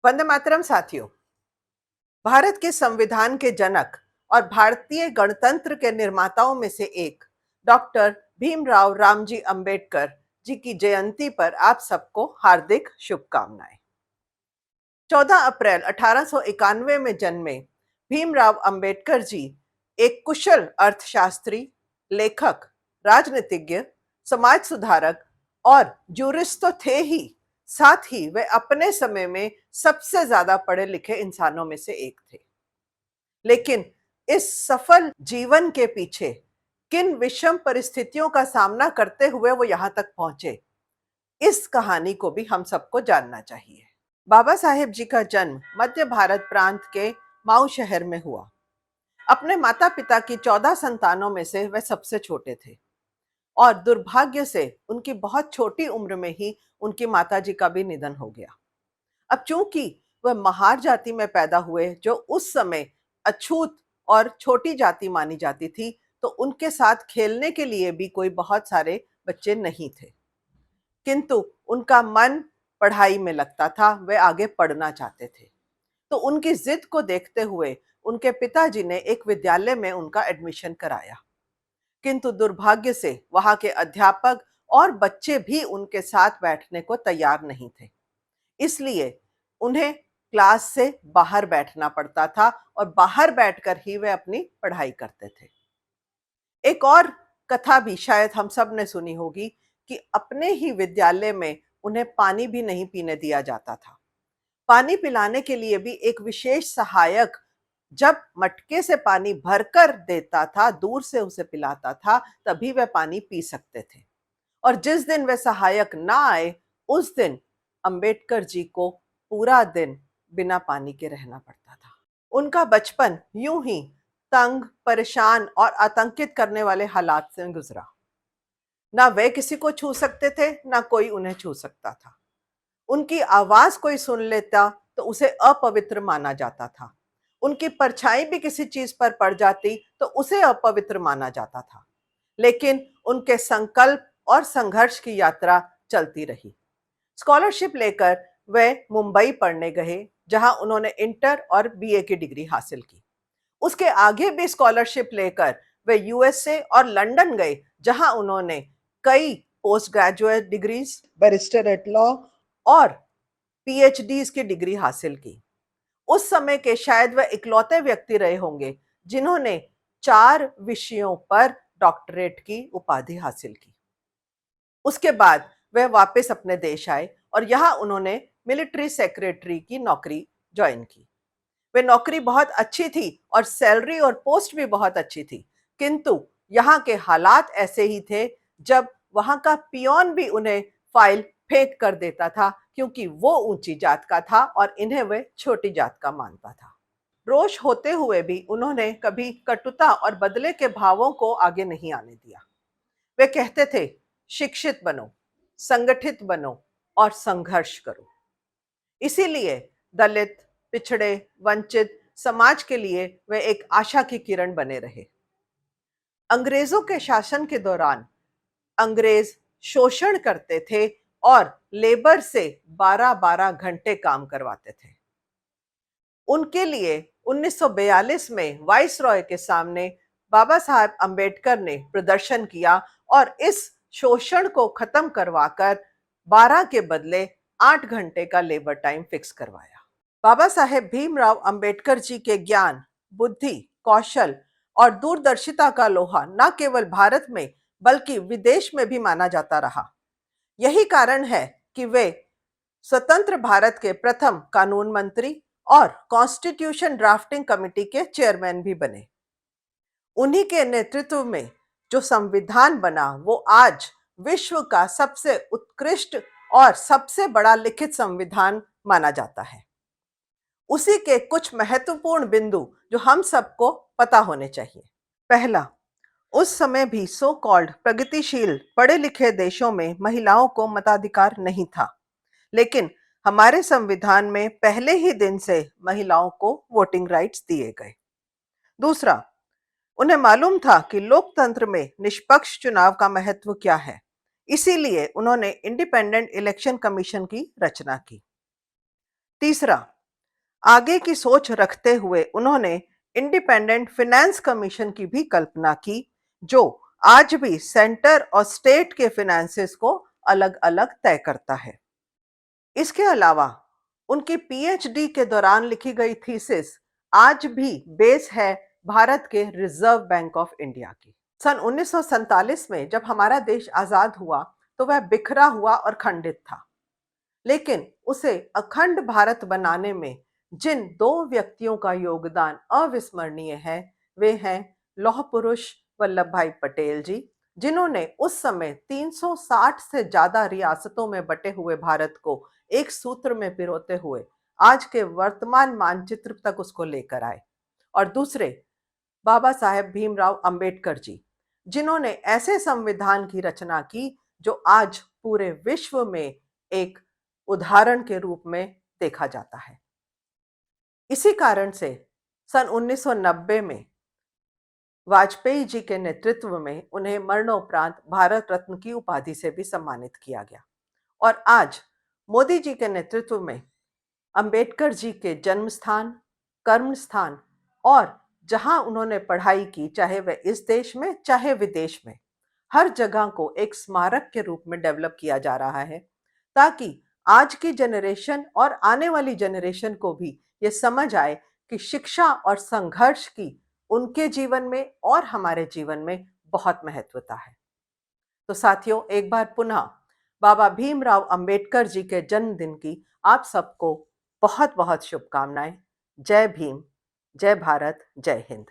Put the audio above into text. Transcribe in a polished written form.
वंदे मातरम साथियों। भारत के संविधान के जनक और भारतीय गणतंत्र के निर्माताओं में से एक डॉक्टर भीमराव रामजी अंबेडकर जी की जयंती पर आप सबको हार्दिक शुभकामनाएं। 14 अप्रैल 1891 में जन्मे भीमराव अंबेडकर जी एक कुशल अर्थशास्त्री, लेखक, राजनीतिज्ञ, समाज सुधारक और जूरिस्ट तो थे ही, साथ ही वे अपने समय में सबसे ज्यादा पढ़े लिखे इंसानों में से एक थे। लेकिन इस सफल जीवन के पीछे किन विषम परिस्थितियों का सामना करते हुए वो यहां तक पहुंचे, इस कहानी को भी हम सबको जानना चाहिए। बाबा साहेब जी का जन्म मध्य भारत प्रांत के माऊ शहर में हुआ। अपने माता पिता की 14 संतानों में से वह सबसे छोटे थे और दुर्भाग्य से उनकी बहुत छोटी उम्र में ही उनकी माता जी का भी निधन हो गया। अब चूंकि वह महार जाति में पैदा हुए, जो उस समय अछूत और छोटी जाति मानी जाती थी, तो उनके साथ खेलने के लिए भी कोई बहुत सारे बच्चे नहीं थे। किंतु उनका मन पढ़ाई में लगता था, वे आगे पढ़ना चाहते थे। तो उनकी जिद को देखते हुए उनके पिताजी ने एक विद्यालय में उनका एडमिशन कराया। किंतु दुर्भाग्य से वहां के अध्यापक और बच्चे भी उनके साथ बैठने को तैयार नहीं थे। इसलिए उन्हें क्लास से बाहर बैठना पड़ता था और बाहर बैठकर ही वे अपनी पढ़ाई करते थे। एक और कथा भी शायद हम सब ने सुनी होगी कि अपने ही विद्यालय में उन्हें पानी भी नहीं पीने दिया जाता था। पानी पिलाने के लिए भी एक विशेष सहायक जब मटके से पानी भरकर देता था, दूर से उसे पिलाता था, तभी वह पानी पी सकते थे। और जिस दिन वह सहायक ना आए, उस दिन अंबेडकर जी को पूरा दिन बिना पानी के रहना पड़ता था। उनका बचपन यूं ही तंग, परेशान और आतंकित करने वाले हालात से गुजरा। ना वे किसी को छू सकते थे, ना कोई उन्हें छू सकता था। उनकी आवाज कोई सुन लेता तो उसे अपवित्र माना जाता था। उनकी परछाई भी किसी चीज पर पड़ जाती तो उसे अपवित्र माना जाता था। लेकिन उनके संकल्प और संघर्ष की यात्रा चलती रही। स्कॉलरशिप लेकर वे मुंबई पढ़ने गए, जहां उन्होंने इंटर और बीए की डिग्री हासिल की। उसके आगे भी स्कॉलरशिप लेकर वे यूएसए और लंदन गए, जहां उन्होंने कई post graduate degrees, barrister at law और पीएचडीज की डिग्री हासिल की। उस समय के शायद वह इकलौते व्यक्ति रहे होंगे जिन्होंने 4 विषयों पर डॉक्टरेट की उपाधि हासिल की। उसके बाद वह वापस अपने देश आए और यहाँ उन्होंने मिलिट्री सेक्रेटरी की नौकरी ज्वाइन की। वे नौकरी बहुत अच्छी थी और सैलरी और पोस्ट भी बहुत अच्छी थी। किंतु यहाँ के हालात ऐसे ही थे, जब वहां का पियोन भी उन्हें फाइल फेंक कर देता था, क्योंकि वो ऊंची जात का था और इन्हें वे छोटी जात का मानता था। रोष होते हुए भी उन्होंने कभी कटुता और बदले के भावों को आगे नहीं आने दिया। वे कहते थे, शिक्षित बनो, संगठित बनो और संघर्ष करो। इसीलिए दलित, पिछड़े, वंचित समाज के लिए वे एक आशा की किरण बने रहे। अंग्रेजों के शासन के दौरान अंग्रेज शोषण करते थे और लेबर से 12-12 घंटे काम करवाते थे। उनके लिए 1942 में वाइसरॉय के सामने बाबा साहब अंबेडकर ने प्रदर्शन किया और इस शोषण को खत्म करवाकर 12 के बदले 8 घंटे का लेबर टाइम फिक्स करवाया। बाबा साहेब भीमराव अंबेडकर जी के ज्ञान, बुद्धि, कौशल और दूरदर्शिता का लोहा न केवल भारत में बल्कि विदेश में भी माना जाता रहा। यही कारण है कि वे स्वतंत्र भारत के प्रथम कानून मंत्री और कॉन्स्टिट्यूशन ड्राफ्टिंग कमेटी के चेयरमैन भी बने। उन्हीं के नेतृत्व में जो संविधान बना, वो आज विश्व का सबसे उत्कृष्ट और सबसे बड़ा लिखित संविधान माना जाता है। उसी के कुछ महत्वपूर्ण बिंदु जो हम सबको पता होने चाहिए। पहला, उस समय भी सो कॉल्ड प्रगतिशील पढ़े लिखे देशों में महिलाओं को मताधिकार नहीं था, लेकिन हमारे संविधान में पहले ही दिन से महिलाओं को वोटिंग राइट्स दिए गए। दूसरा, उन्हें मालूम था कि लोकतंत्र में निष्पक्ष चुनाव का महत्व क्या है, इसीलिए उन्होंने इंडिपेंडेंट इलेक्शन कमीशन की रचना की। तीसरा, आगे की सोच रखते हुए उन्होंने इंडिपेंडेंट फाइनेंस कमीशन की भी कल्पना की, जो आज भी सेंटर और स्टेट के फाइनेंसेस को अलग-अलग तय करता है। इसके अलावा उनकी पीएचडी के दौरान लिखी गई थीसिस आज भी बेस है भारत के रिजर्व बैंक ऑफ इंडिया की। सन 1947 में जब हमारा देश आजाद हुआ, तो वह बिखरा हुआ और खंडित था। लेकिन उसे अखंड भारत बनाने में जिन दो व्यक्तियों का योगदान अविस्मरणीय है, वे हैं लौह पुरुष वल्लभ भाई पटेल जी, जिन्होंने उस समय 360 से ज्यादा रियासतों में बटे हुए भारत को एक सूत्र में पिरोते हुए आज के वर्तमान मानचित्र तक उसको लेकर आए। और दूसरे, बाबा साहेब भीमराव अंबेडकर जी, जिन्होंने ऐसे संविधान की रचना की जो आज पूरे विश्व में एक उदाहरण के रूप में देखा जाता है। इसी कारण से सन 1990 में वाजपेयी जी के नेतृत्व में उन्हें मरणोपरांत भारत रत्न की उपाधि से भी सम्मानित किया गया। और आज मोदी जी के नेतृत्व में अंबेडकर जी के जन्म स्थान, कर्म स्थान और जहां उन्होंने पढ़ाई की, चाहे वह इस देश में चाहे विदेश में, हर जगह को एक स्मारक के रूप में डेवलप किया जा रहा है, ताकि आज की जनरेशन और आने वाली जनरेशन को भी ये समझ आए कि शिक्षा और संघर्ष की उनके जीवन में और हमारे जीवन में बहुत महत्वता है। तो साथियों, एक बार पुनः बाबा भीमराव अंबेडकर जी के जन्मदिन की आप सबको बहुत बहुत शुभकामनाएं। जय भीम, जय भारत, जय हिंद।